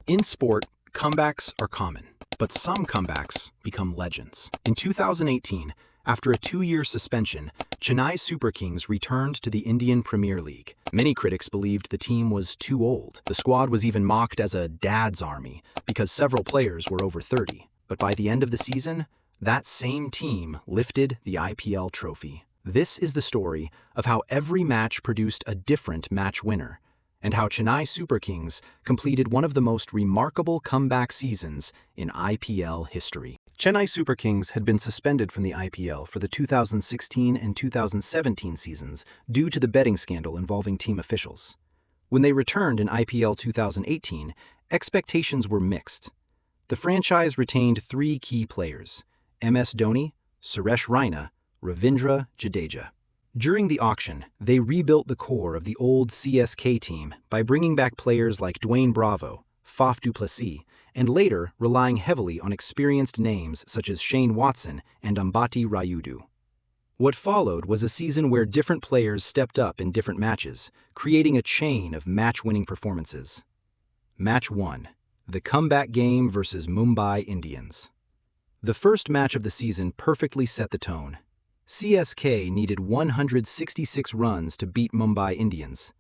In sport, comebacks are common, but some comebacks become legends. In 2018, after a 2-year suspension, Chennai Super Kings returned to the Indian Premier League. Many critics believed the team was too old. The squad was even mocked as a dad's army because several players were over 30. But by the end of the season, that same team lifted the IPL trophy. This is the story of how every match produced a different match winner, and how Chennai Super Kings completed one of the most remarkable comeback seasons in IPL history. Chennai Super Kings had been suspended from the IPL for the 2016 and 2017 seasons due to the betting scandal involving team officials. When they returned in IPL 2018, expectations were mixed. The franchise retained 3 key players: MS Dhoni, Suresh Raina, Ravindra Jadeja. During the auction, they rebuilt the core of the old CSK team by bringing back players like Dwayne Bravo, Faf du Plessis, and later relying heavily on experienced names such as Shane Watson and Ambati Rayudu. What followed was a season where different players stepped up in different matches, creating a chain of match-winning performances. Match 1. The comeback game versus Mumbai Indians. The first match of the season perfectly set the tone. CSK needed 166 runs to beat Mumbai Indians.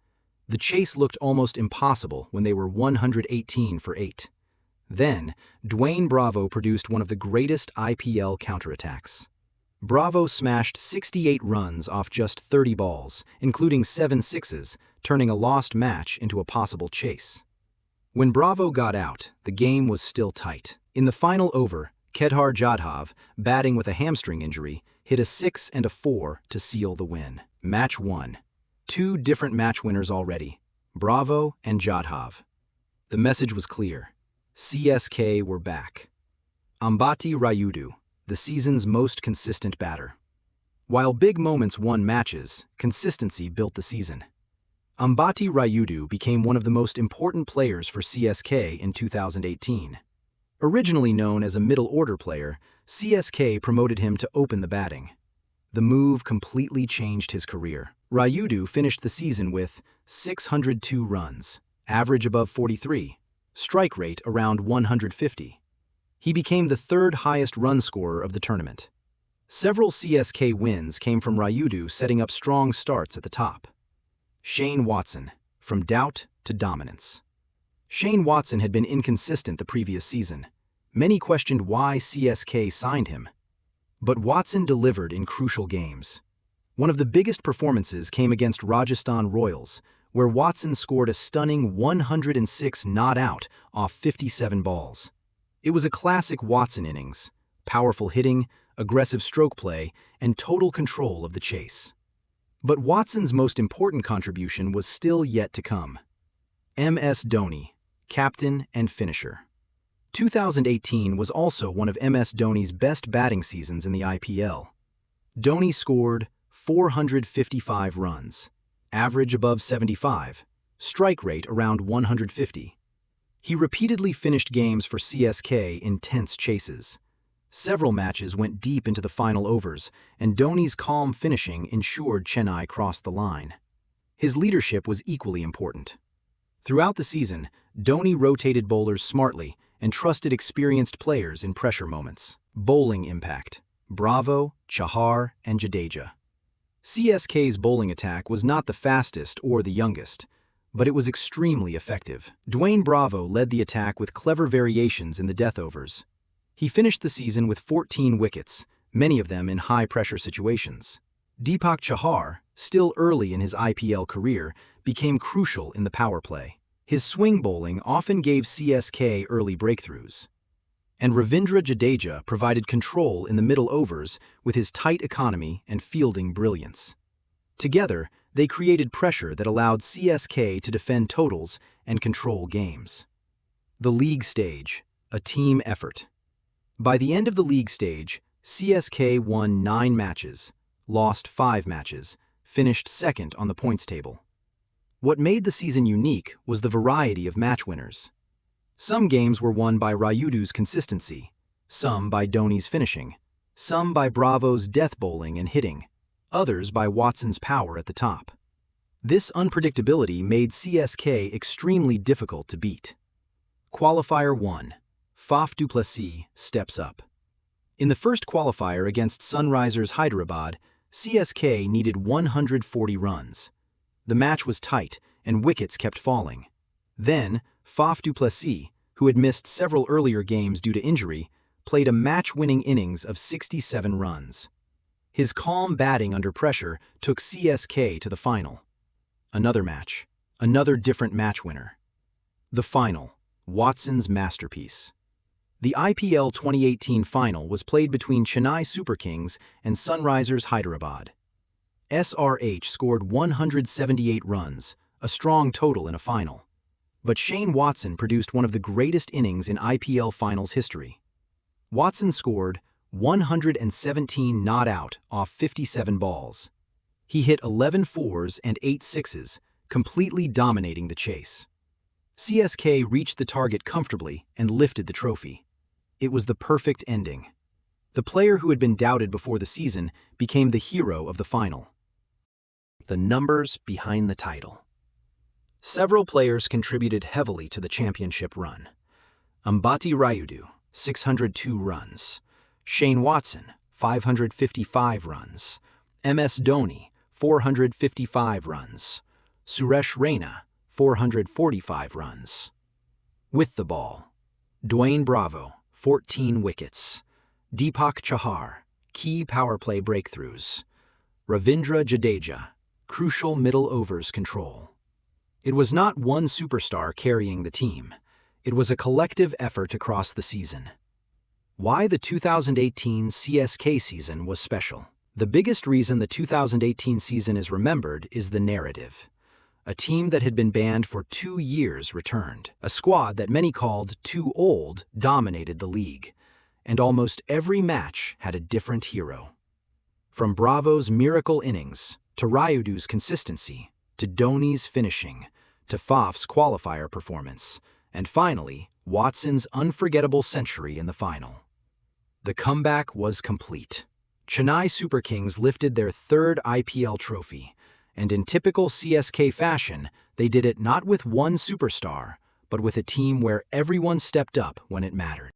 The chase looked almost impossible when they were 118 for 8. Then, Dwayne Bravo produced one of the greatest IPL counterattacks. Bravo smashed 68 runs off just 30 balls, including 7 sixes, turning a lost match into a possible chase. When Bravo got out, the game was still tight. In the final over, Kedar Jadhav, batting with a hamstring injury, hit a 6 and a 4 to seal the win. Match 1. 2 different match winners already, Bravo and Jadhav. The message was clear. CSK were back. Ambati Rayudu, the season's most consistent batter. While big moments won matches, consistency built the season. Ambati Rayudu became one of the most important players for CSK in 2018. Originally known as a middle-order player, CSK promoted him to open the batting. The move completely changed his career. Rayudu finished the season with 602 runs, average above 43, strike rate around 150. He became the 3rd highest run scorer of the tournament. Several CSK wins came from Rayudu setting up strong starts at the top. Shane Watson, from doubt to dominance. Shane Watson had been inconsistent the previous season. Many questioned why CSK signed him. But Watson delivered in crucial games. One of the biggest performances came against Rajasthan Royals, where Watson scored a stunning 106 not out off 57 balls. It was a classic Watson innings: powerful hitting, aggressive stroke play, and total control of the chase. But Watson's most important contribution was still yet to come. MS Dhoni, captain and finisher. 2018 was also one of MS Dhoni's best batting seasons in the IPL. Dhoni scored 455 runs, average above 75, strike rate around 150. He repeatedly finished games for CSK in tense chases. Several matches went deep into the final overs, and Dhoni's calm finishing ensured Chennai crossed the line. His leadership was equally important. Throughout the season, Dhoni rotated bowlers smartly and trusted experienced players in pressure moments. Bowling impact: Bravo, Chahar, and Jadeja. CSK's bowling attack was not the fastest or the youngest, but it was extremely effective. Dwayne Bravo led the attack with clever variations in the death overs. He finished the season with 14 wickets, many of them in high-pressure situations. Deepak Chahar, still early in his IPL career, became crucial in the power play. His swing bowling often gave CSK early breakthroughs. And Ravindra Jadeja provided control in the middle overs with his tight economy and fielding brilliance. Together, they created pressure that allowed CSK to defend totals and control games. The league stage, a team effort. By the end of the league stage, CSK won 9 matches, lost 5 matches, finished 2nd on the points table. What made the season unique was the variety of match winners. Some games were won by Rayudu's consistency, some by Dhoni's finishing, some by Bravo's death bowling and hitting, others by Watson's power at the top. This unpredictability made CSK extremely difficult to beat. Qualifier 1. Faf du Plessis steps up. In the first qualifier against Sunrisers Hyderabad, CSK needed 140 runs. The match was tight, and wickets kept falling. Then, Faf du Plessis, who had missed several earlier games due to injury, played a match-winning innings of 67 runs. His calm batting under pressure took CSK to the final. Another match, another different match winner. The final, Watson's masterpiece. The IPL 2018 final was played between Chennai Super Kings and Sunrisers Hyderabad. SRH scored 178 runs, a strong total in a final. But Shane Watson produced one of the greatest innings in IPL finals history. Watson scored 117 not out off 57 balls. He hit 11 fours and 8 sixes, completely dominating the chase. CSK reached the target comfortably and lifted the trophy. It was the perfect ending. The player who had been doubted before the season became the hero of the final. The numbers behind the title. Several players contributed heavily to the championship run. Ambati Rayudu, 602 runs. Shane Watson, 555 runs. MS Dhoni, 455 runs. Suresh Raina, 445 runs. With the ball, Dwayne Bravo, 14 wickets. Deepak Chahar, key power play breakthroughs. Ravindra Jadeja, crucial middle overs control. It was not one superstar carrying the team. It was a collective effort across the season. Why the 2018 CSK season was special. The biggest reason the 2018 season is remembered is the narrative. A team that had been banned for 2 years returned. A squad that many called too old dominated the league. And almost every match had a different hero. From Bravo's miracle innings, to Rayudu's consistency, to Dhoni's finishing, to Faf's qualifier performance, and finally, Watson's unforgettable century in the final. The comeback was complete. Chennai Super Kings lifted their third IPL trophy, and in typical CSK fashion, they did it not with one superstar, but with a team where everyone stepped up when it mattered.